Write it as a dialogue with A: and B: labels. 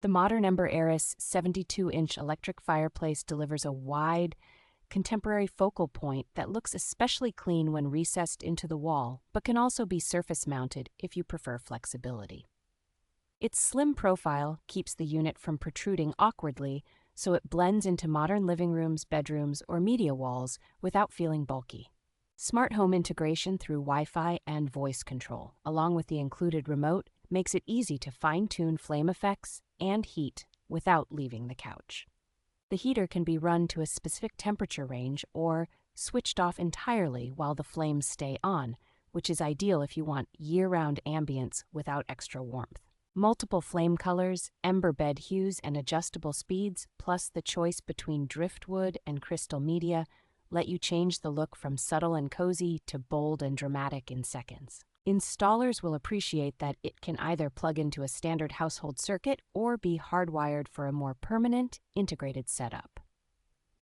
A: The Modern Ember Aerus 72-inch electric fireplace delivers a wide, contemporary focal point that looks especially clean when recessed into the wall, but can also be surface-mounted if you prefer flexibility. Its slim profile keeps the unit from protruding awkwardly, so it blends into modern living rooms, bedrooms, or media walls without feeling bulky. Smart home integration through Wi-Fi and voice control, along with the included remote, makes it easy to fine-tune flame effects and heat without leaving the couch. The heater can be run to a specific temperature range or switched off entirely while the flames stay on, which is ideal if you want year-round ambience without extra warmth. Multiple flame colors, ember bed hues, and adjustable speeds, plus the choice between driftwood and crystal media, let you change the look from subtle and cozy to bold and dramatic in seconds. Installers will appreciate that it can either plug into a standard household circuit or be hardwired for a more permanent, integrated setup.